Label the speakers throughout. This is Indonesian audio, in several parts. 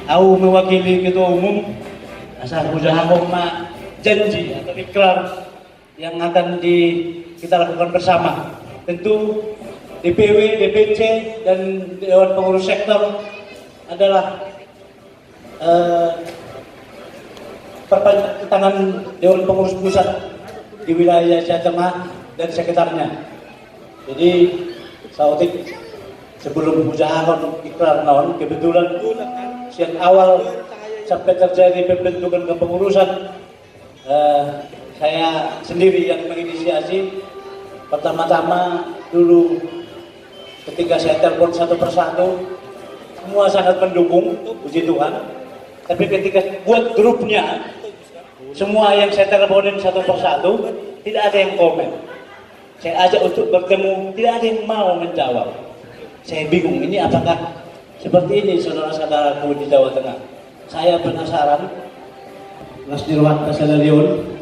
Speaker 1: Aku mewakili Ketua Umum asal Hujahahom janji atau ikrar yang akan kita lakukan bersama. Tentu DPW, DPC, dan Dewan Pengurus Sektor adalah perpanjangan tangan Dewan Pengurus Pusat di wilayah Jawa Tengah dan sekitarnya. Jadi, sautik sebelum Hujahahom ikrar naon, kebetulan sejak awal sampai terjadi pembentukan kepengurusan, saya sendiri yang menginisiasi. Pertama-tama dulu ketika saya telepon satu persatu, semua sangat mendukung, puji Tuhan. Tapi ketika buat grupnya, semua yang saya teleponin satu persatu, tidak ada yang komen. Saya ajak untuk bertemu, tidak ada yang mau menjawab. Saya bingung, ini apakah seperti ini saudara-saudaraku di Jawa Tengah? Saya penasaran, Mas Dirwan Kasadalion,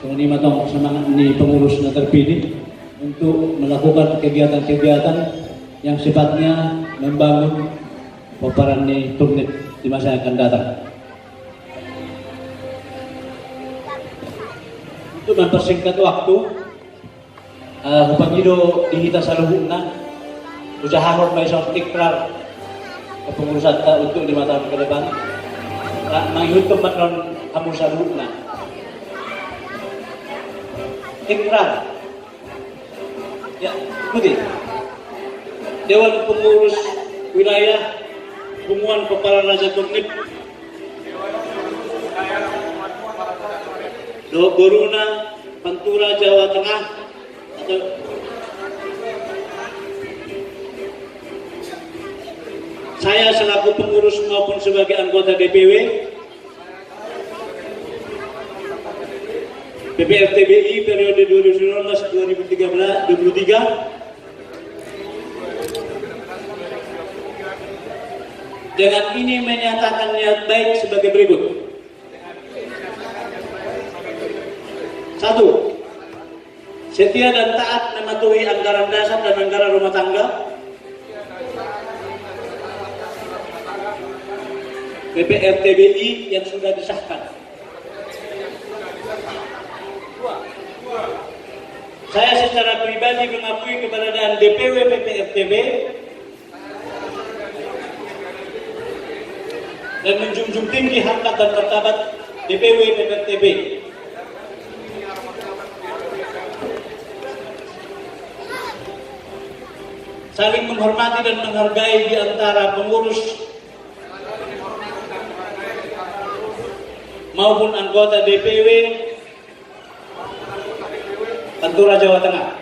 Speaker 1: yang matang semangat ini pengurus yang terpilih, untuk melakukan kegiatan-kegiatan yang sifatnya membangun paparan di Turnip di masa yang akan datang. Untuk mempersingkat waktu, Hupanjido dihita saluhuna, Hujahahom maisong ikrar kepengurusan untuk 5 tahun ke depan. Menghitung non kamu saluhuna. Ikrar. Ya, ikuti. Dewan Pengurus Wilayah Hubungan Kepala Raja Turnip Boruna, Pantura, Jawa Tengah atau saya selaku pengurus maupun sebagai anggota DPW PPRTBI periode 2019-2023 dengan ini menyatakan niat baik sebagai berikut. 1. Setia dan taat mematuhi anggaran dasar dan anggaran rumah tangga PPRTBI yang sudah disahkan. Saya secara pribadi mengakui keberadaan DPW PPRTB dan menjunjung tinggi harkat dan martabat DPW PPRTB. Saling menghormati dan menghargai di antara pengurus maupun anggota DPW Pantura Jawa Tengah.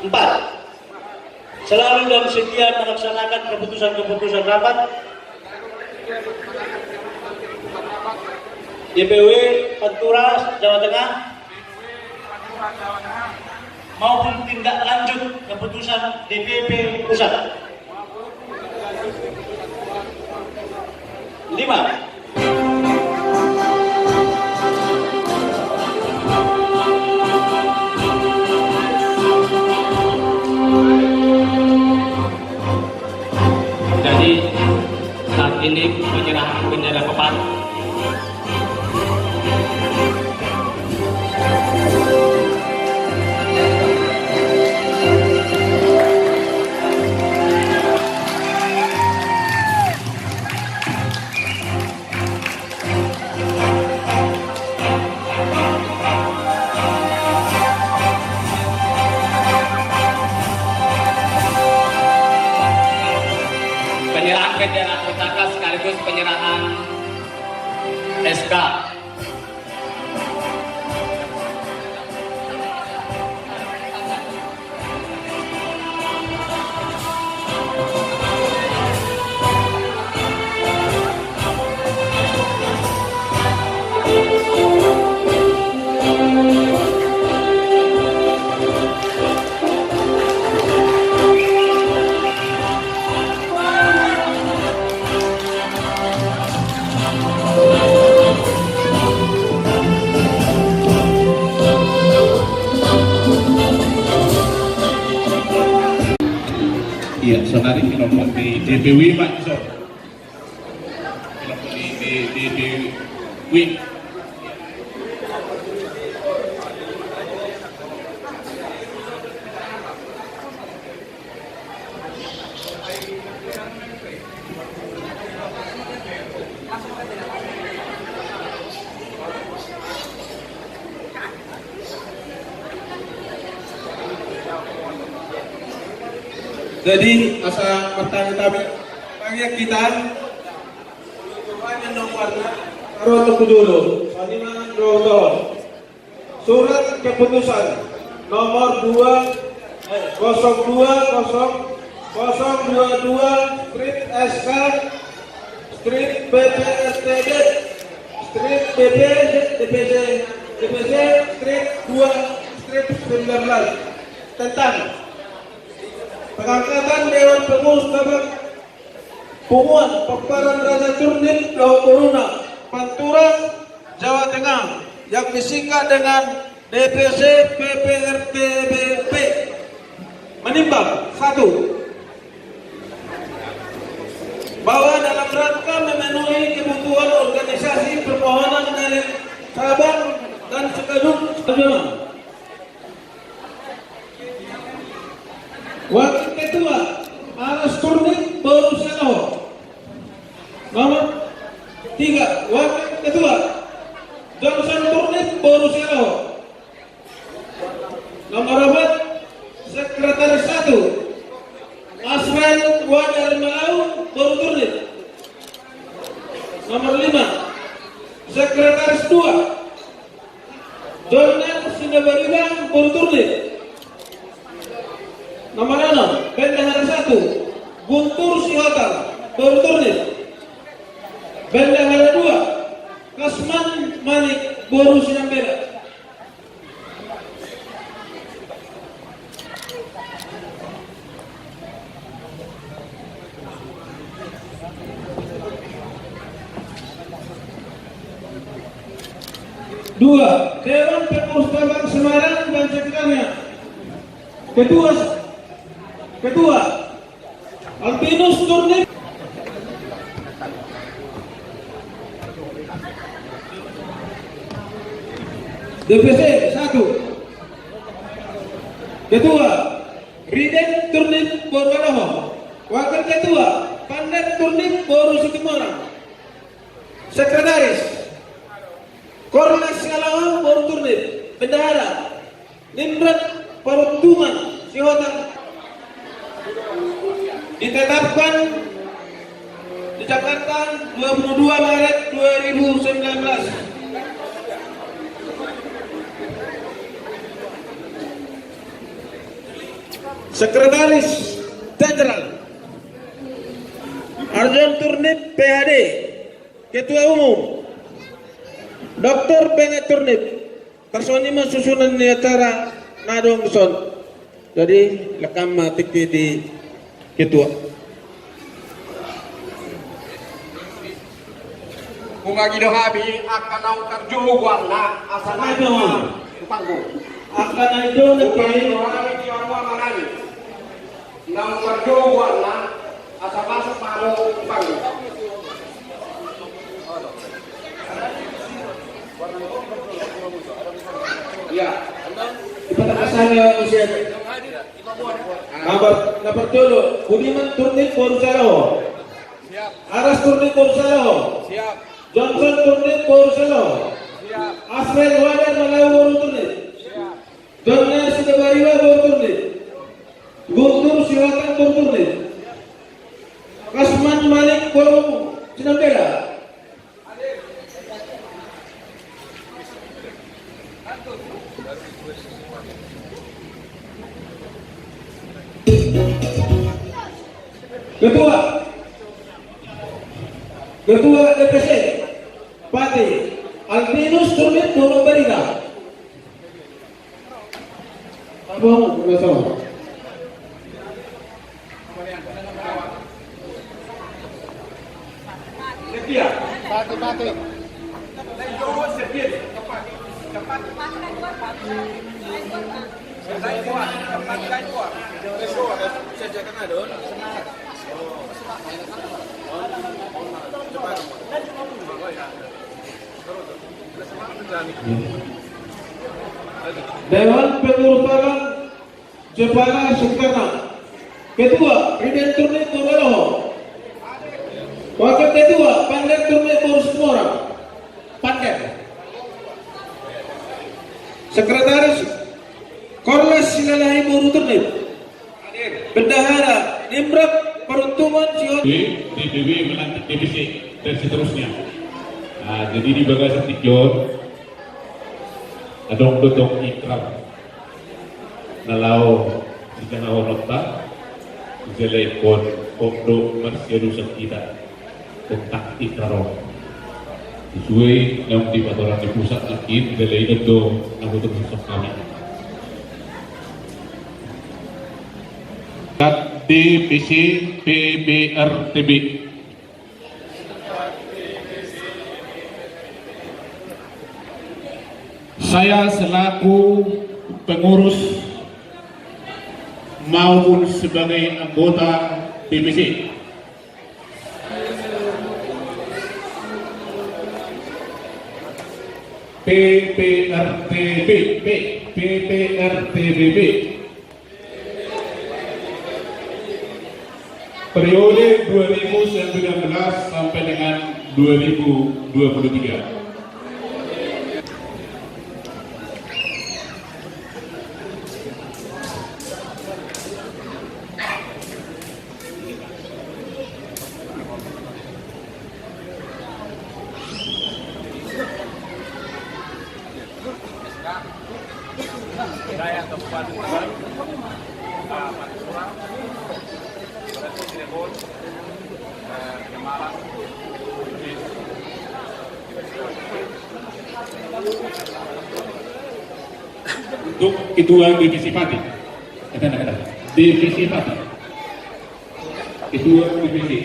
Speaker 1: 4. Selalu dan setia melaksanakan keputusan-keputusan rapat DPW Pantura Jawa Tengah maupun tindak lanjut keputusan DPP Pusat. 5.
Speaker 2: Jadi saat ini penyerahan bendera keempat bendera pusaka sekaligus penyerahan SK.
Speaker 3: Iya, saudari nomor di DPW Pak.
Speaker 2: di win.
Speaker 3: Jadi asa pertanyaan kami banyak kita banyak nomornya taruh untuk dulu Saniman Rotor surat keputusan nomor 020022 strip SK strip BPSTD strip BP DPC strip 2 strip 19 tentang pengangkatan Dewan Pengurus Cabang Punguan Paparan Raja Turnip Laut Corona Pantura Jawa Tengah yang disingkat dengan DPC PPRTBP menimbang 1 bahwa dalam rangka memenuhi kebutuhan organisasi permohonan dari cabang dan sekaligus Wakil Ketua Aras Turnip Boruselo nomor 3 Wakil Ketua Johnson Turnip Boruselo nomor 4 Sekretaris 1 Asran Wadar Malau Boru Turnip nomor 5 Sekretaris 2 Jonan Sindabariba Boru Turnip nomor 6, Bendahara 1, Guntur Sihotar, Boru Turnip. Bendahara 2, Kasman Manik, Boru Sinambela. Dua, Dewan Pengurus Cabang Semarang dan sekitarnya. Ketua Albinus Turnip DPC 1 Ketua Riden Turnip Borgaloho Wakil Ketua Pandet Turnip Boru Sitimorang Sekretaris Kornas Skalawa Boru Turnip Bendahara Nimrat Peruntungan Sihotar ditetapkan di Jakarta 22 Maret 2019. Sekretaris Jenderal Arjun Turnip PhD Ketua Umum Dr. Bennett Turnip Personima susunan acara Nadong Son. Jadi lekam matik di Ketua.
Speaker 4: Kung gidohabi akan nau terjual na asana
Speaker 3: Ano?
Speaker 4: panggo.
Speaker 3: Akan itu
Speaker 4: Kung
Speaker 3: lebih
Speaker 4: orang di orang manani. Nau terjual na asa masuk malu panggo. Ya.
Speaker 3: Ipatakasannya usia Nomor dulu Budiman Turnip Boruselo Aras Turnip Boruselo Johnson Turnip Boruselo Asren Wadar Malau Boru Turnip Jonan Sidabariwa Boru Turnip Guntur Sihotar Boru Turnip Kasman Malik Boru Sinambela Ketua DPC Pati Albinus Turnip Boru Bariga. Abang bersama.
Speaker 4: Setia.
Speaker 3: Pati. Dewan Pengurus Cabang Jepara Sukarna. Ketua Riden Turni Tureloho. Wakil Ketua Pandet Turni Tursemora. Pandet. Sekretaris Korlas Silalahi Buru Turnip. Bendahara Nimrak Peruntungan Sihot.
Speaker 5: DPW melantik DPC dan seterusnya. Nah, jadi di Bagasan Tikion adong dodong ikram nalau sejarah wanita jelekon pondok marsyalusan kita tentang ikram sesuai yang di patoran di pusat akhir jelek itu anggota pusat kami DPC PBRTB. Saya selaku pengurus maupun sebagai anggota DPC PPRTBB periode 2019 sampai dengan 2023. Untuk ketua divisi Pati, divisi Pati, ketua divisi.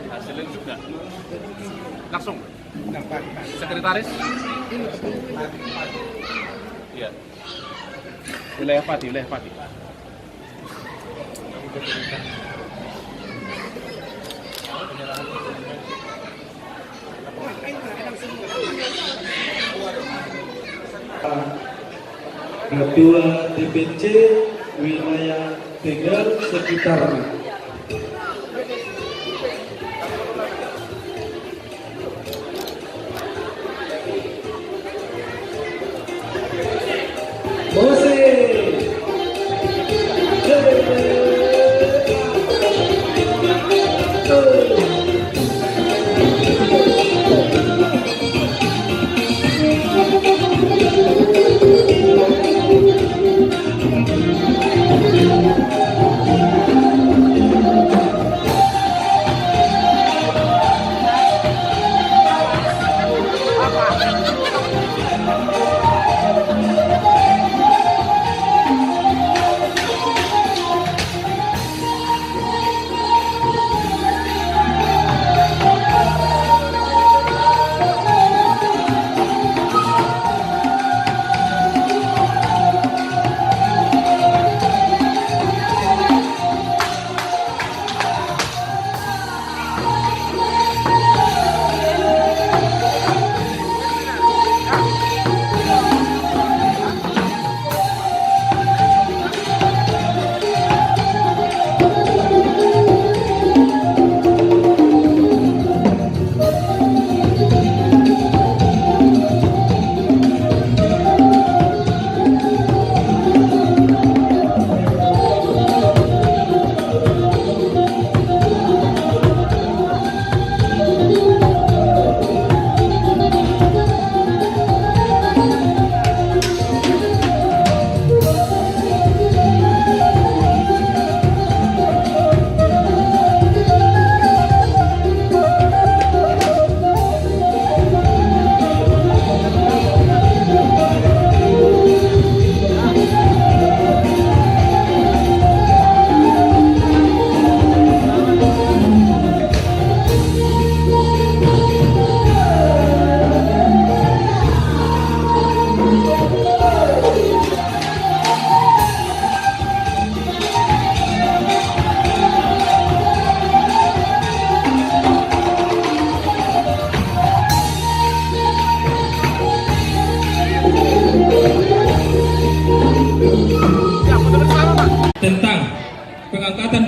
Speaker 2: Hasilnya juga langsung sekretaris iya wilayah Pati
Speaker 3: Ketua DPC wilayah Tegal sekitarnya.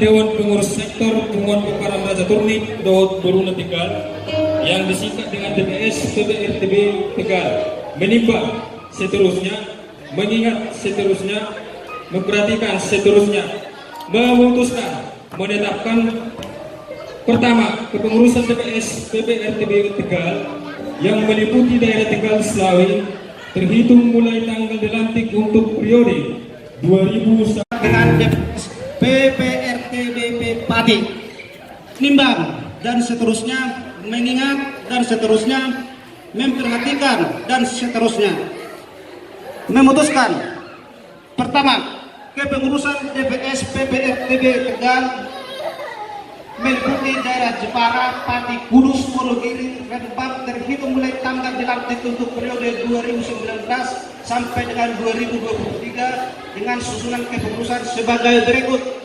Speaker 6: Dewan Pengurus Sektor Punguan Pekaran Raja Turnip Daud Beruna Tegal yang disingkat dengan DPS PBRTB Tegal menimbang seterusnya, mengingat seterusnya, memperhatikan seterusnya, memutuskan menetapkan pertama kepengurusan DPS PBRTB Tegal yang meliputi daerah Tegal Selawi terhitung mulai tanggal dilantik untuk periode 2000
Speaker 7: dengan PPRTBP Pati, nimbang dan seterusnya, mengingat dan seterusnya, memperhatikan dan seterusnya, memutuskan pertama kepengurusan DPS PPRTB Tegal meliputi daerah Jepara, Pati, Kudus, Wonogiri, Rembang terhitung mulai tanggal dilantik untuk periode 2019 sampai dengan 2023 dengan susunan kepengurusan sebagai berikut.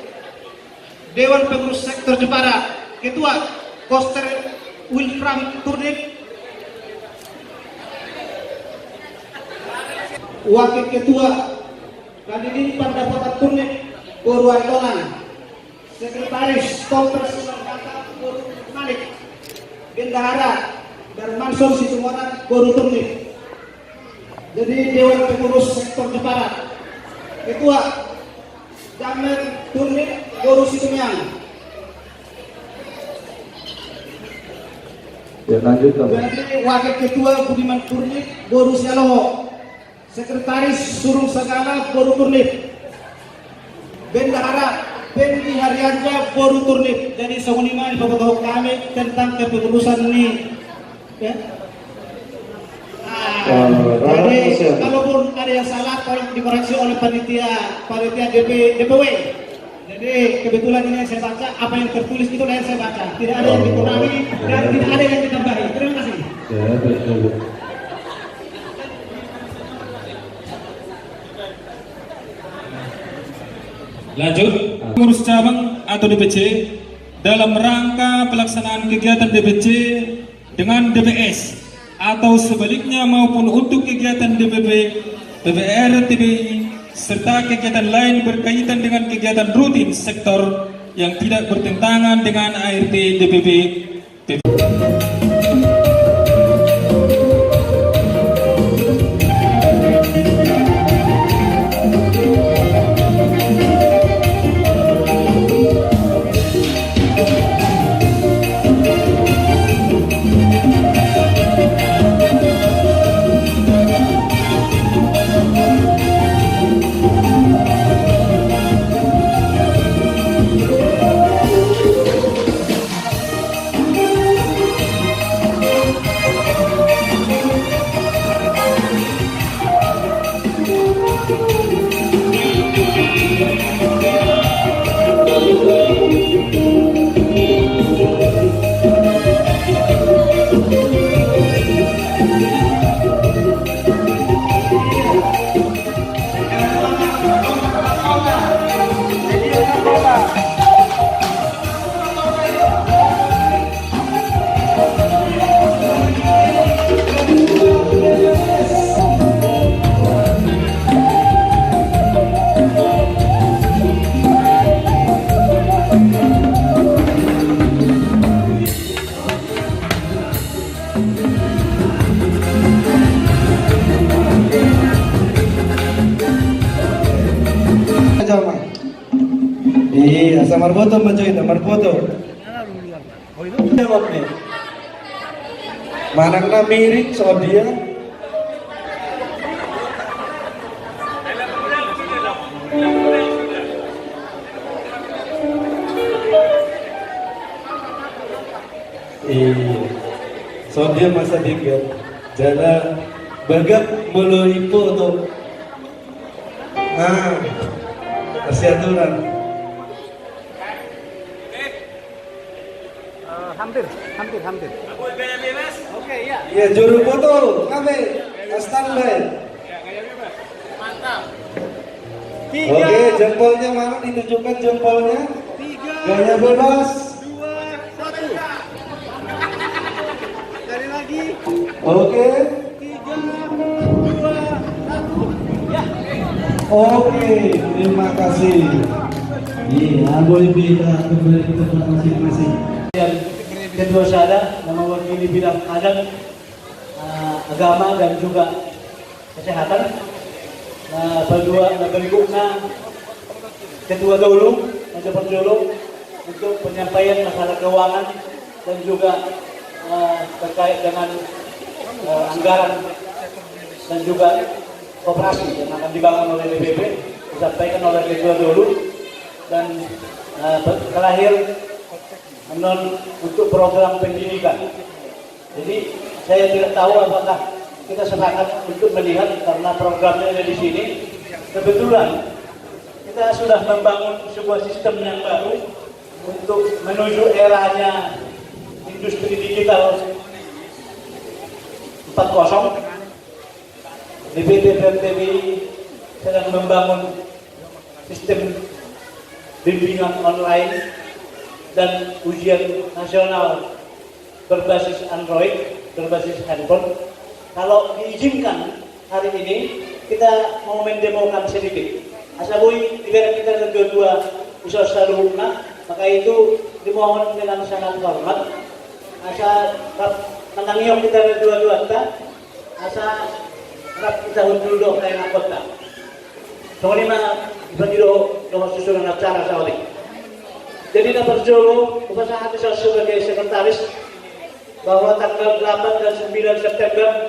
Speaker 7: Dewan Pengurus Sektor Jepara, Ketua Koster Wilfram Turnip, Wakil Ketua Kadidin Pandapatan Turnip Purwantonan, Sekretaris Kongres Sulawesi Malik, Bendahara Darmanson Situmoran Boru Turnip. Jadi Dewan Pengurus Sektor Jepara, Ketua Jamer Turnip Boru Situmiang.
Speaker 3: Ya lanjut.
Speaker 7: Jadi Wakil Ketua Budiman Turnip Boru Sialoho, Sekretaris Surung Sagala Boru Turnip, Bendahara Pendi Haryanja Boru Turnip. Jadi semuanya pemberitahu kami tentang kepengurusan ini. Ya. Jadi kalaupun ada yang salah tolong dikoreksi oleh panitia DPW. Jadi kebetulan ini yang saya baca, apa yang tertulis itu yang saya baca. Tidak ada yang dikurangi dan tidak ada yang ditambahi. Terima kasih.
Speaker 3: Ya, betul.
Speaker 6: Lanjut, pengurus cabang atau DPC dalam rangka pelaksanaan kegiatan DPC dengan DPS atau sebaliknya maupun untuk kegiatan DPP, PPRTBI serta kegiatan lain berkaitan dengan kegiatan rutin sektor yang tidak bertentangan dengan ART DPP.
Speaker 3: Iya, sama foto mencuit, nomor foto.
Speaker 1: Jawabnya.
Speaker 3: Manakna mirip soal dia. Iya, soal dia masa dikit. Jalan bagak melalui foto. Nah, kasih aturan.
Speaker 7: Hampir. Oke, ya.
Speaker 3: Ya, juru foto, kami standby.
Speaker 7: Mantap.
Speaker 3: Oke, jempolnya mana? Ditunjukkan jempolnya. Gaya bebas.
Speaker 7: 2, 1. Sekali lagi.
Speaker 3: Oke.
Speaker 7: 3, 2, 1. Ya.
Speaker 3: Oke, terima kasih. Iya, boleh kita kembali ke tempat masing-masing.
Speaker 1: Yang kedua saya mewakili bidang adat, agama dan juga kesehatan. Berikutnya kedua dulu untuk penyampaian masalah keuangan dan juga terkait dengan anggaran dan juga koperasi yang akan dibangun oleh DPP disampaikan oleh kedua dulu. Dan terakhir untuk program pendidikan. Jadi saya tidak tahu apakah kita sepakat untuk melihat karena programnya ada di sini. Kebetulan kita sudah membangun sebuah sistem yang baru untuk menuju eranya industri digital 4.0. DPP PMTBI sedang membangun sistem bimbingan online dan ujian nasional berbasis Android, berbasis handphone. Kalau diizinkan hari ini, kita mau mendemokan sedikit. Asabui negara kita kedua usaha saluhna, maka itu dimohon dengan sangat hormat. Asa menangiok kita kedua-dua ta, asa rap kita dulu kayak kota. Soalnya mah Bandiro nomor susunan acara saudi. Jadi dapat jolo, upacara saya sebagai sekretaris bahwa tanggal 8 dan 9 September